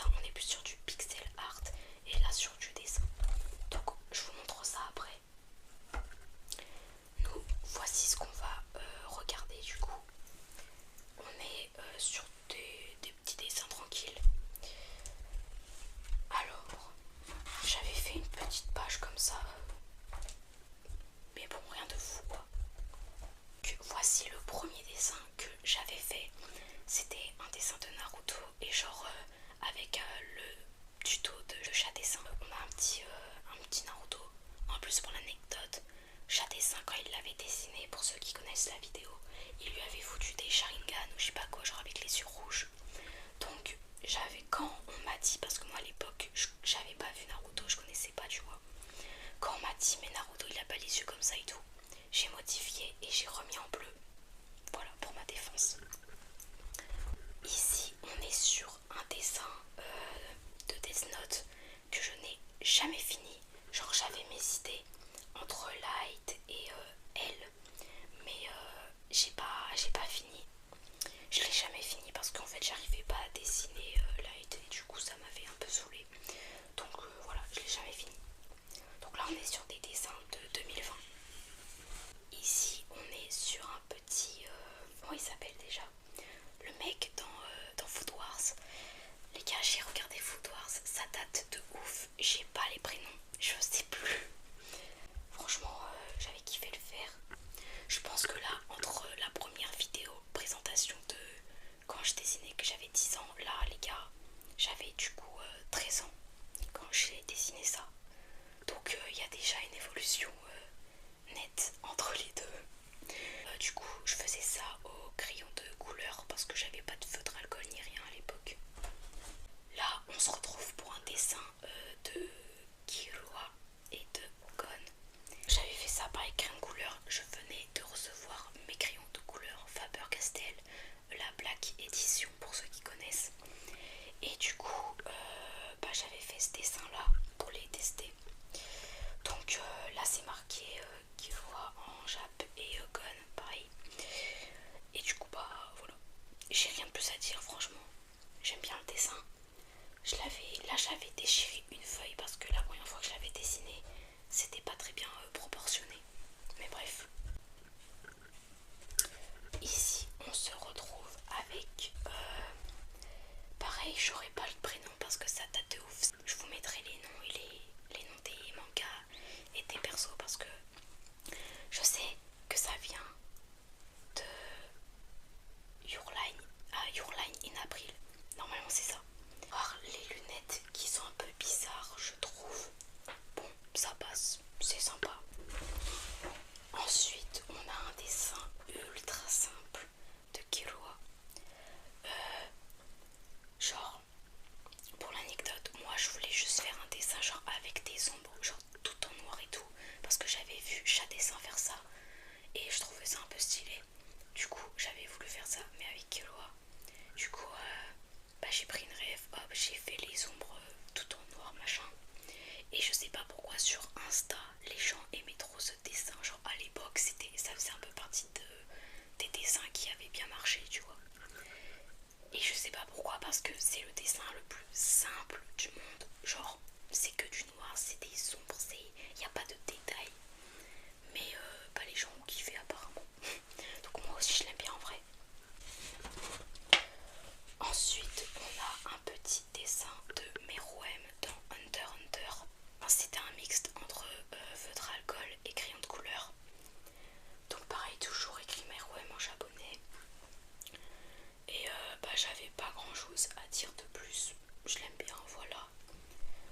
ça on est plus sur du pixel art et là sur du dessin. Donc je vous montre ça après. Nous voici ce qu'on va regarder du coup. On est sur des petits dessins tranquilles. Alors j'avais fait une petite page comme ça, mais bon rien de fou quoi. Voici le premier dessin que j'avais fait. C'était un dessin de Naruto et genre avec le tuto de chat dessin. On a un petit Naruto. En plus pour l'anecdote, chat dessin quand il l'avait dessiné, pour ceux qui connaissent la vidéo, il lui avait foutu des Sharingan ou je sais pas quoi, genre avec les yeux rouges. Donc quand on m'a dit, parce que moi à l'époque j'avais pas vu Naruto, je connaissais pas tu vois. Quand on m'a dit mais Naruto il a pas les yeux comme ça et tout, j'ai modifié et j'ai remis en bleu. Voilà pour ma défense. Ici on est sur un dessin de Death Note que je n'ai jamais fini. Genre j'avais mes idées entre Light et elle, mais j'ai pas fini. Je l'ai jamais fini parce qu'en fait j'arrivais pas à dessiner Light et du coup ça m'avait un peu saoulé. Donc voilà, je l'ai jamais fini. Donc là on est sur des dessins de 2020. Ici on est sur un petit... comment il s'appelle déjà? Le mec dans Food Wars. Les gars, j'ai regardé Food Wars, ça date de ouf. J'ai pas les prénoms, je sais plus. Franchement, j'avais kiffé le faire. Je pense que là, entre la première vidéo présentation de quand je dessinais que j'avais 10 ans, là les gars, j'avais du coup 13 ans quand j'ai dessiné ça. Donc il y a déjà une évolution nette entre les deux. Du coup, je faisais ça au crayon de couleur parce que j'avais pas de feutre alcool ni rien à l'époque. Là, on se retrouve pour un dessin de Killua et de Gon. J'avais fait ça par crayon de couleur. Je venais de recevoir mes crayons de couleur Faber-Castell, la Black Edition pour ceux qui connaissent. Et du coup, j'avais fait ce dessin là pour les tester. Donc là c'est marqué Killua en Jap et Gon pareil. Et du coup voilà. J'ai rien de plus à dire franchement. J'aime bien le dessin. Là j'avais déchiré une feuille parce que la première fois que je l'avais dessiné, c'était pas très bien proportionné. Mais bref. Ici on se retrouve avec pareil, j'aurais pas le prénom parce que ça date de ouf. Je vous mettrai les noms et les noms des mangas et des persos parce que je sais que ça vient de Your Line in April. Normalement c'est ça. Alors les lunettes qui sont un peu bizarres je trouve. Bon ça passe, c'est sympa. Ensuite on a un dessin ultra simple de Killua. Genre pour l'anecdote, moi je voulais juste faire un dessin genre avec des ombres, genre tout en noir et tout, parce que j'avais vu chat dessin faire ça et je trouvais ça un peu stylé. Du coup j'avais voulu faire ça mais avec Killua. Du coup j'ai pris une rêve, hop j'ai fait les ombres tout en noir machin. Et je sais pas pourquoi sur Insta les gens aimaient trop ce dessin. Genre à l'époque ça faisait un peu partie des dessins qui avaient bien marché tu vois. Et je sais pas pourquoi parce que c'est le dessin le plus simple du monde. Genre c'est que du noir, c'est des ombres, y a pas de détails. Mais les gens ont kiffé apparemment. Donc moi aussi je l'aime bien en vrai. Ensuite on a un petit dessin de Meruem dans Hunter x Hunter. C'était un mixte entre feutre alcool et crayon de couleur. Donc pareil toujours écrit Meruem en japonais. Et j'avais pas grand chose à dire de plus. Je l'aime bien, voilà.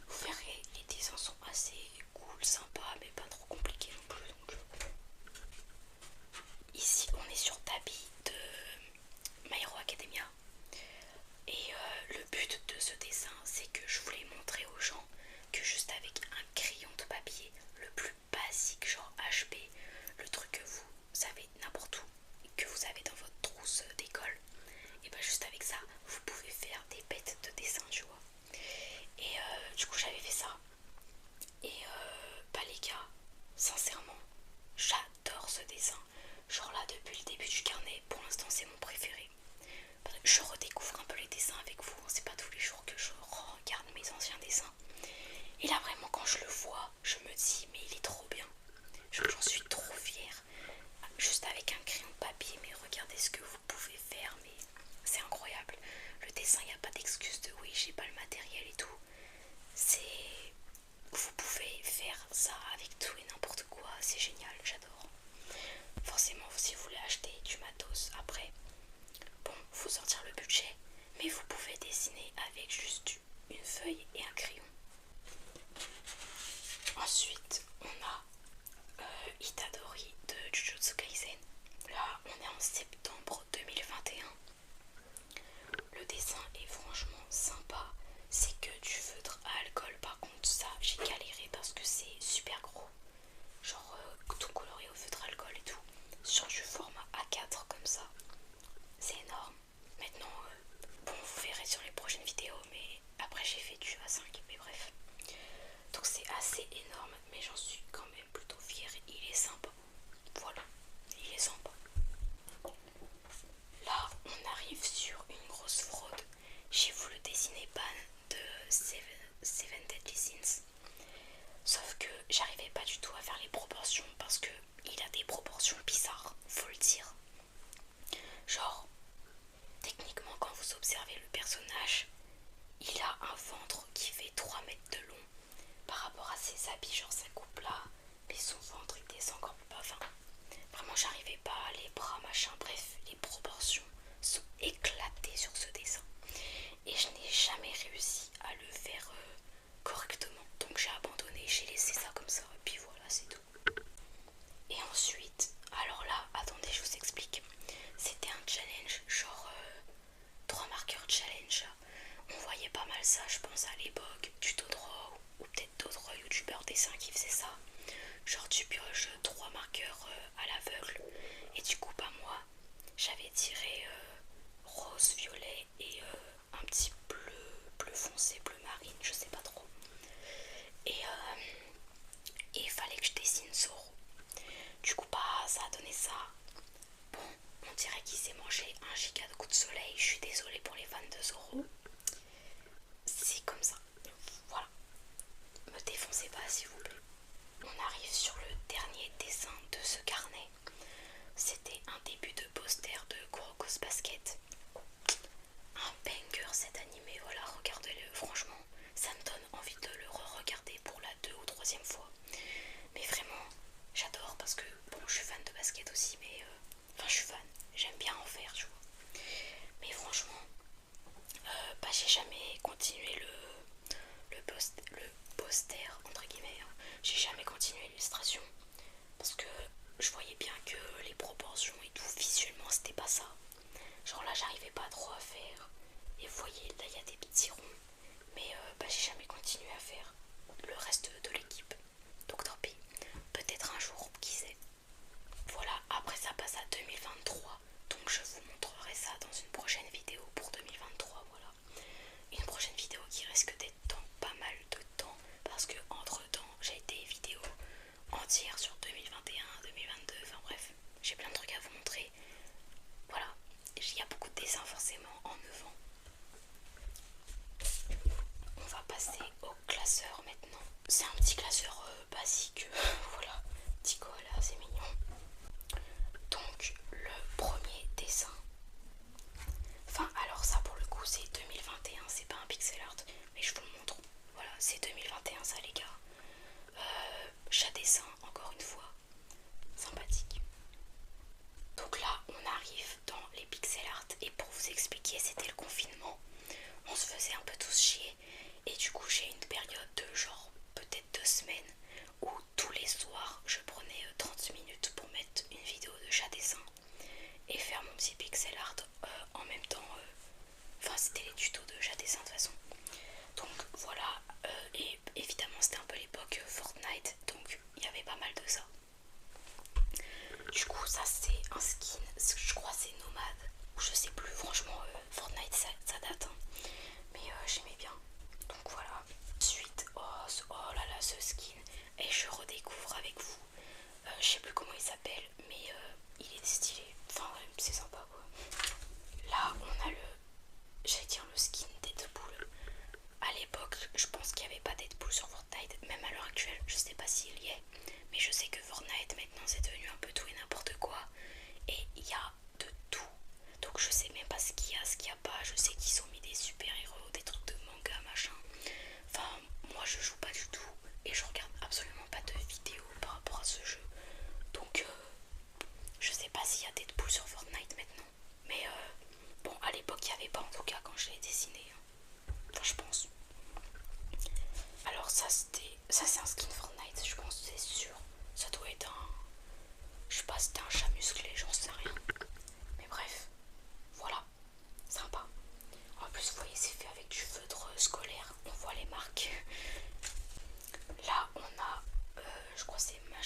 Vous verrez, les dessins sont assez cool, sympas, mais pas trop compliqués non plus. Donc. Ici, on est sur Tabi de My Hero Academia. Et le but de ce dessin, c'est que je voulais montrer aux gens que juste avec un crayon de papier, le plus basique, genre HP, le truc que vous savez n'importe où, que vous avez dans votre trousse d'école, et juste avec ça, vous pouvez faire des bêtes de dessin, tu vois. Et du coup, j'avais fait ça. Et les gars, sincèrement, j'adore ce dessin. Genre là, depuis le début du carnet, pour l'instant, c'est mon préféré. Je redécouvre un peu les dessins avec vous, hein. C'est pas tous les jours que je vous pouvez faire ça avec tout et n'importe quoi, c'est génial, j'adore. Forcément, si vous voulez acheter du matos après, bon, faut sortir le budget, mais vous pouvez dessiner avec juste une feuille et un crayon. Ensuite, on a Itadori de Jujutsu Kaisen. Là, on est en septembre 2021. Le dessin est franchement sympa. C'est que du feutre à alcool. Par contre, ça, j'ai galéré parce que c'est super gros. Genre tout coloré au feutre à alcool et tout. Sur du format A4 comme ça. C'est énorme. Maintenant, bon, vous verrez sur les prochaines vidéos, mais après j'ai fait du A5, mais bref. Donc c'est assez énorme, mais j'en suis quand même plutôt fière. Il est sympa. Voilà, il est sympa. Là, on arrive sur une grosse fraude. J'ai voulu dessiner Ban de Seven Deadly Sins. Sauf que j'arrivais pas du tout à faire les proportions parce que il a des proportions bizarres, faut le dire. Genre, techniquement, quand vous observez le personnage, il a un ventre qui fait 3 mètres de long par rapport à ses habits, genre sa coupe là, mais son ventre il descend encore plus bas. Enfin, vraiment, j'arrivais pas, les bras, machin, bref, les proportions sont éclatées sur ce dessin. Et je n'ai jamais réussi à le faire correctement. Donc j'ai abandonné, j'ai laissé ça comme ça, et puis voilà, c'est tout. Et ensuite, alors là, attendez, je vous explique. C'était un challenge, genre 3 marqueurs challenge. On voyait pas mal ça, je pense à l'époque, Tuto Draw ou peut-être d'autres youtubeurs dessins qui faisaient ça. Genre tu pioches 3 marqueurs à l'aveugle. Et du coup, pas moi, j'avais tiré rose, violet et un petit bleu foncé, bleu marine, je sais pas trop. Et il fallait que je dessine Zoro. Du coup, bah, ça a donné ça. Bon, on dirait qu'il s'est mangé un giga de coups de soleil. Je suis désolée pour les fans de Zoro. C'est comme ça. Voilà. Me défoncez pas, s'il vous plaît. On arrive sur le dernier dessin de ce carnet. C'était un début de poster de Kuroko's Basket. Un banger cet animé, voilà, regardez-le, franchement, ça me donne envie de le re-regarder pour la 2e ou 3e fois. Mais vraiment, j'adore parce que, bon, je suis fan de basket aussi, mais enfin, je suis fan, j'aime bien en faire, tu vois. Mais franchement, bah, j'ai jamais continué le poster, entre guillemets, hein. J'ai jamais continué l'illustration parce que je voyais bien que les proportions et tout, visuellement, c'était pas ça. Genre là, j'arrivais pas trop à faire. Et vous voyez, là, il y a des petits ronds. Mais bah, j'ai jamais continué à faire le reste de l'équipe. Donc tant pis. Peut-être un jour, qui sait. Voilà, après ça passe à 2023. Donc je vous montrerai ça dans une prochaine vidéo pour 2023. Voilà. Une prochaine vidéo qui risque d'être dans pas mal de temps. Parce que entre temps, j'ai des vidéos entières sur 2021, 2022. Enfin bref, j'ai plein de trucs à vous montrer. Voilà. Il y a beaucoup de dessins forcément en 9 ans. On va passer au classeur maintenant. C'est un petit classeur basique. Voilà, petit col, c'est mignon. Donc le premier dessin. Enfin alors ça pour le coup c'est 2021, c'est pas un pixel art. Mais je vous le montre. Voilà, c'est 2021 ça les gars. Chat dessin encore une fois. Sympathique. Donc là, on arrive dans les pixel art et pour vous expliquer, c'était le confinement. On se faisait un peu tous chier et du coup, j'ai une période de genre peut-être 2 semaines où tous les soirs, je prenais 30 minutes pour mettre une vidéo de chat dessin et faire mon petit pixel art en même temps. Enfin, c'était les tutos de chat dessin de toute façon. Donc voilà, et évidemment, c'était un peu l'époque Fortnite, donc il y avait pas mal de ça. Du coup ça c'est un skin, je crois c'est Nomade, ou je sais plus, franchement Fortnite ça date hein. Mais j'aimais bien.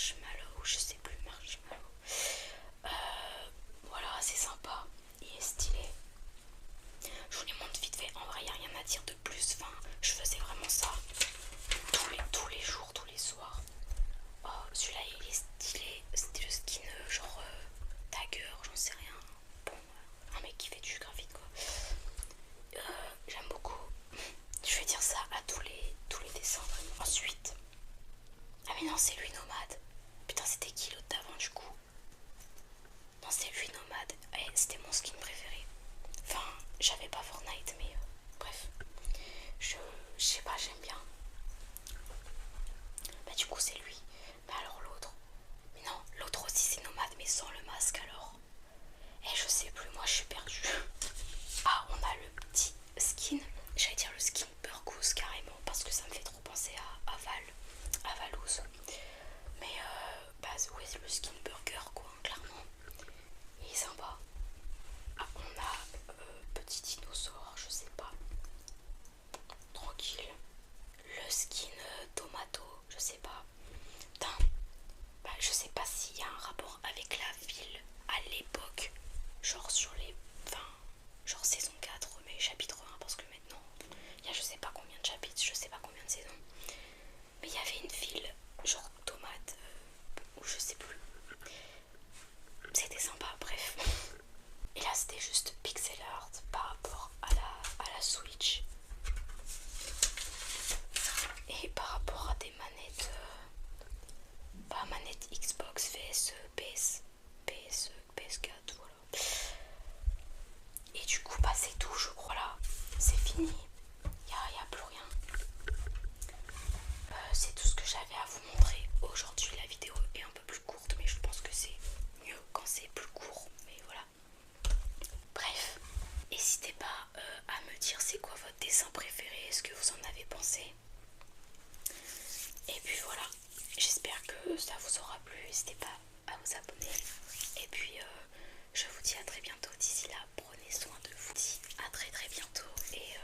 marshmallow, je sais plus, marshmallow. Voilà, c'est sympa, il est stylé. Je vous les montre vite fait, en vrai il n'y a rien à dire de plus, enfin je faisais vraiment ça tous les jours, tous les soirs. Oh, celui-là il est stylé, c'était le skin genre Tiger, j'en sais rien. Bon, un mec qui fait du graphite quoi. J'aime beaucoup. Je vais dire ça à tous les dessins vraiment. Ensuite, ah mais non c'est lui Nomade. Putain c'était qui l'autre d'avant du coup? Non c'est lui Nomade. C'était mon skin préféré. Enfin j'avais pas Fortnite mais bref. Je sais pas, j'aime bien. Bah du coup c'est lui. Mais alors l'autre. Mais non, l'autre aussi c'est Nomade mais sans le masque alors. Je sais plus, moi je suis perdue. Ah on a le petit skin. J'allais dire le skin Burgos carrément parce que ça me fait trop penser à Valouz. Mais bah ouais c'est le skin burger quoi, clairement. Il est sympa. Ah on a petit dinosaure, je sais pas. Tranquille. Le skin tomato, je sais pas. Putain, bah, je sais pas s'il y a un rapport avec la ville à l'époque. Genre sur les. Enfin, genre saison 4, mais chapitre 1, parce que maintenant, il y a je sais pas combien de chapitres, je sais pas combien de saisons. Mais il y avait une ville, genre tomate, ou je sais plus. C'était sympa, bref. Et là, c'était juste pixel art par rapport à la Switch. Et par rapport à des manettes, pas manettes Xbox vs PS4, voilà. Et du coup, bah c'est tout, je crois là. C'est fini. Y a plus rien. C'est tout ce que j'avais à vous montrer. Aujourd'hui, la vidéo est un peu plus courte, mais je pense que c'est mieux quand c'est plus court. Mais voilà. Bref, n'hésitez pas à me dire c'est quoi votre dessin préféré, ce que vous en avez pensé. Et puis voilà, j'espère que ça vous aura plu. N'hésitez pas à vous abonner. Et puis je vous dis à très bientôt. D'ici là, prenez soin de vous. Je vous dis à très bientôt. Et